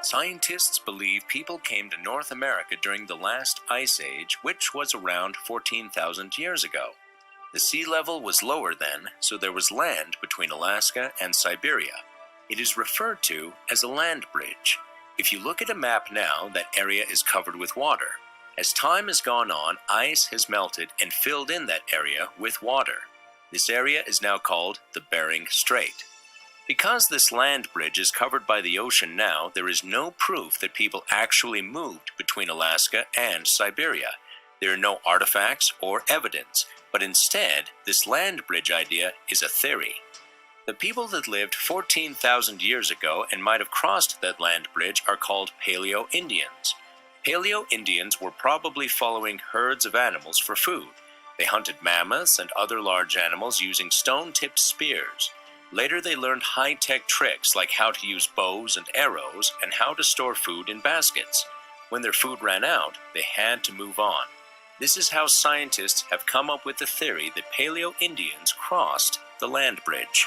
Scientists believe people came to North America during the last ice age, which was around 14,000 years ago. The sea level was lower then, so there was land between Alaska and Siberia. It is referred to as a land bridge. If you look at a map now, that area is covered with water. As time has gone on, ice has melted and filled in that area with water. This area is now called the Bering Strait. Because this land bridge is covered by the ocean now, there is no proof that people actually moved between Alaska and Siberia. There are no artifacts or evidence, but instead, this land bridge idea is a theory. The people that lived 14,000 years ago and might have crossed that land bridge are called Paleo-Indians. Paleo-Indians were probably following herds of animals for food. They hunted mammoths and other large animals using stone-tipped spears. Later they learned high-tech tricks like how to use bows and arrows and how to store food in baskets. When their food ran out, they had to move on. This is how scientists have come up with the theory that Paleo-Indians crossed the land bridge.